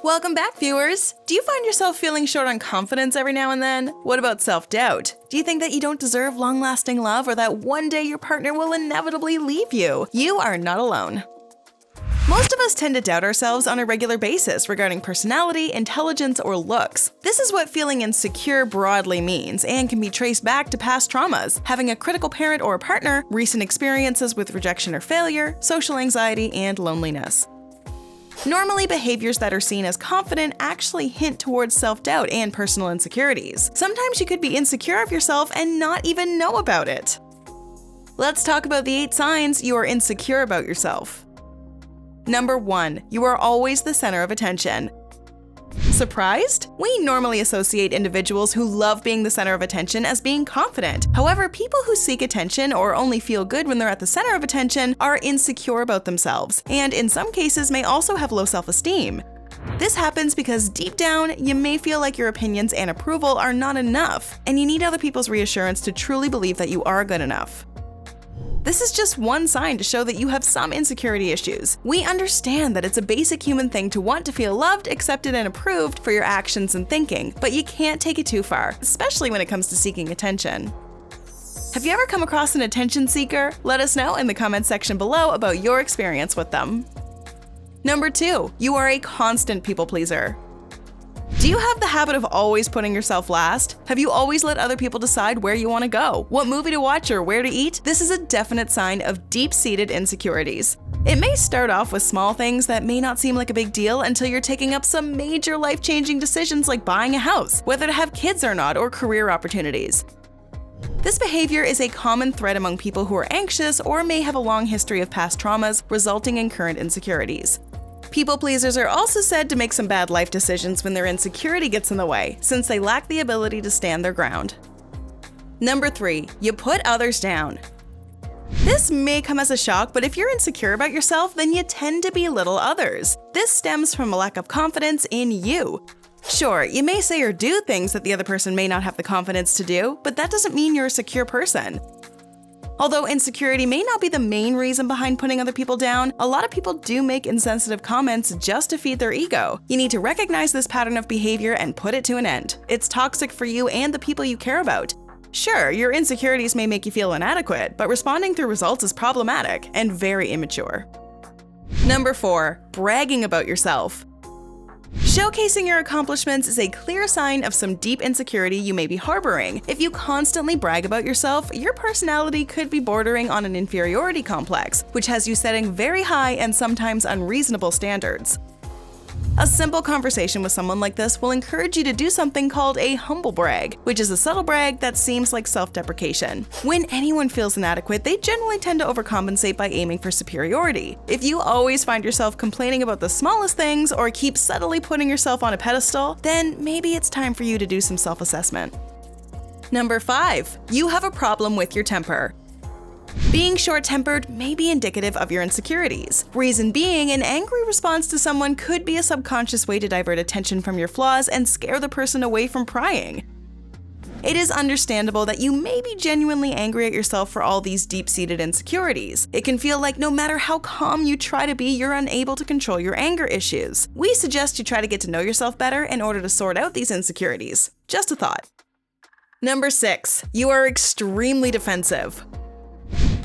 Welcome back, viewers! Do you find yourself feeling short on confidence every now and then? What about self-doubt? Do you think that you don't deserve long-lasting love or that one day your partner will inevitably leave you? You are not alone. Most of us tend to doubt ourselves on a regular basis regarding personality, intelligence, or looks. This is what feeling insecure broadly means and can be traced back to past traumas, having a critical parent or a partner, recent experiences with rejection or failure, social anxiety, and loneliness. Normally, behaviors that are seen as confident actually hint towards self-doubt and personal insecurities. Sometimes you could be insecure of yourself and not even know about it. Let's talk about the 8 signs you are insecure about yourself. Number 1. You are always the center of attention. Surprised? We normally associate individuals who love being the center of attention as being confident. However, people who seek attention or only feel good when they're at the center of attention are insecure about themselves, and in some cases may also have low self-esteem. This happens because deep down, you may feel like your opinions and approval are not enough, and you need other people's reassurance to truly believe that you are good enough. This is just one sign to show that you have some insecurity issues. We understand that it's a basic human thing to want to feel loved, accepted, and approved for your actions and thinking, but you can't take it too far, especially when it comes to seeking attention. Have you ever come across an attention seeker? Let us know in the comments section below about your experience with them. Number 2. You are a constant people pleaser. Do you have the habit of always putting yourself last? Have you always let other people decide where you want to go, what movie to watch, or where to eat? This is a definite sign of deep-seated insecurities. It may start off with small things that may not seem like a big deal until you're taking up some major life-changing decisions like buying a house, whether to have kids or not, or career opportunities. This behavior is a common thread among people who are anxious or may have a long history of past traumas resulting in current insecurities. People pleasers are also said to make some bad life decisions when their insecurity gets in the way, since they lack the ability to stand their ground. Number 3. You put others down. This may come as a shock, but if you're insecure about yourself, then you tend to belittle others. This stems from a lack of confidence in you. Sure, you may say or do things that the other person may not have the confidence to do, but that doesn't mean you're a secure person. Although insecurity may not be the main reason behind putting other people down, a lot of people do make insensitive comments just to feed their ego. You need to recognize this pattern of behavior and put it to an end. It's toxic for you and the people you care about. Sure, your insecurities may make you feel inadequate, but responding through results is problematic and very immature. Number 4. Bragging about yourself. Showcasing your accomplishments is a clear sign of some deep insecurity you may be harboring. If you constantly brag about yourself, your personality could be bordering on an inferiority complex, which has you setting very high and sometimes unreasonable standards. A simple conversation with someone like this will encourage you to do something called a humble brag, which is a subtle brag that seems like self-deprecation. When anyone feels inadequate, they generally tend to overcompensate by aiming for superiority. If you always find yourself complaining about the smallest things or keep subtly putting yourself on a pedestal, then maybe it's time for you to do some self-assessment. Number 5. You have a problem with your temper. Being short-tempered may be indicative of your insecurities. Reason being, an angry response to someone could be a subconscious way to divert attention from your flaws and scare the person away from prying. It is understandable that you may be genuinely angry at yourself for all these deep-seated insecurities. It can feel like no matter how calm you try to be, you're unable to control your anger issues. We suggest you try to get to know yourself better in order to sort out these insecurities. Just a thought. Number 6. You are extremely defensive.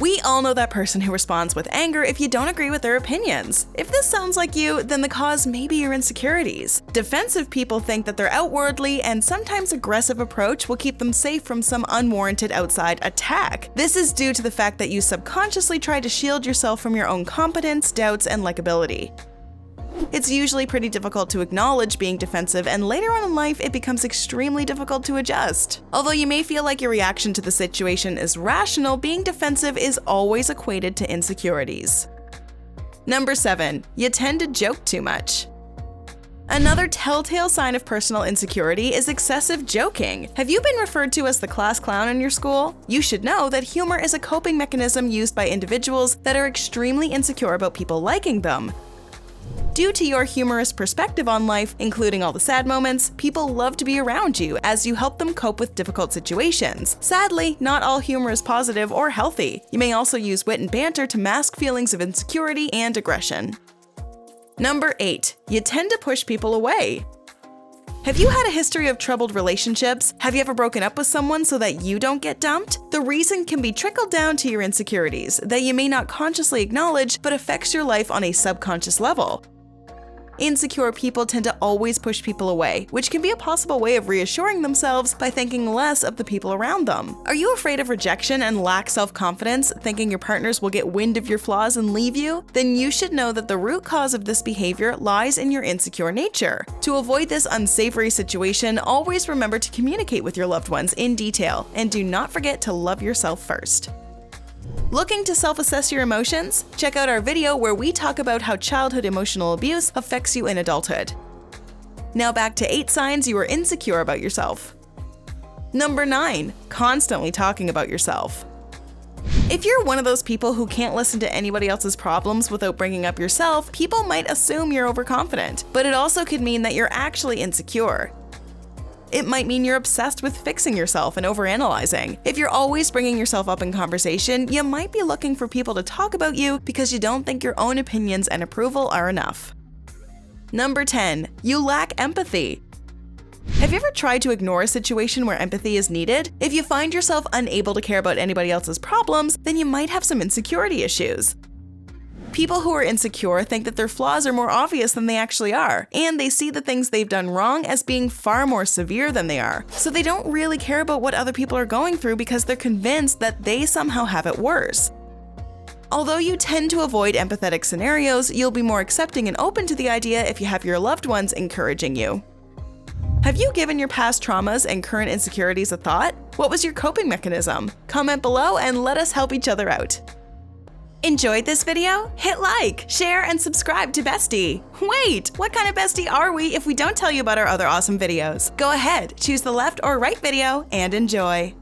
We all know that person who responds with anger if you don't agree with their opinions. If this sounds like you, then the cause may be your insecurities. Defensive people think that their outwardly and sometimes aggressive approach will keep them safe from some unwarranted outside attack. This is due to the fact that you subconsciously try to shield yourself from your own competence, doubts, and likability. It's usually pretty difficult to acknowledge being defensive, and later on in life, it becomes extremely difficult to adjust. Although you may feel like your reaction to the situation is rational, being defensive is always equated to insecurities. Number 7. You tend to joke too much. Another telltale sign of personal insecurity is excessive joking. Have you been referred to as the class clown in your school? You should know that humor is a coping mechanism used by individuals that are extremely insecure about people liking them. Due to your humorous perspective on life, including all the sad moments, people love to be around you as you help them cope with difficult situations. Sadly, not all humor is positive or healthy. You may also use wit and banter to mask feelings of insecurity and aggression. Number 8. You tend to push people away. Have you had a history of troubled relationships? Have you ever broken up with someone so that you don't get dumped? The reason can be trickled down to your insecurities that you may not consciously acknowledge but affects your life on a subconscious level. Insecure people tend to always push people away, which can be a possible way of reassuring themselves by thinking less of the people around them. Are you afraid of rejection and lack self-confidence, thinking your partners will get wind of your flaws and leave you? Then you should know that the root cause of this behavior lies in your insecure nature. To avoid this unsavory situation, always remember to communicate with your loved ones in detail, and do not forget to love yourself first. Looking to self-assess your emotions? Check out our video where we talk about how childhood emotional abuse affects you in adulthood. Now back to 8 signs you are insecure about yourself. Number 9. Constantly talking about yourself. If you're one of those people who can't listen to anybody else's problems without bringing up yourself, people might assume you're overconfident, but it also could mean that you're actually insecure. It might mean you're obsessed with fixing yourself and overanalyzing. If you're always bringing yourself up in conversation, you might be looking for people to talk about you because you don't think your own opinions and approval are enough. Number 10. You lack empathy. Have you ever tried to ignore a situation where empathy is needed? If you find yourself unable to care about anybody else's problems, then you might have some insecurity issues. People who are insecure think that their flaws are more obvious than they actually are, and they see the things they've done wrong as being far more severe than they are. So they don't really care about what other people are going through because they're convinced that they somehow have it worse. Although you tend to avoid empathetic scenarios, you'll be more accepting and open to the idea if you have your loved ones encouraging you. Have you given your past traumas and current insecurities a thought? What was your coping mechanism? Comment below and let us help each other out. Enjoyed this video? Hit like, share, and subscribe to Bestie. Wait, what kind of bestie are we if we don't tell you about our other awesome videos? Go ahead, choose the left or right video and enjoy.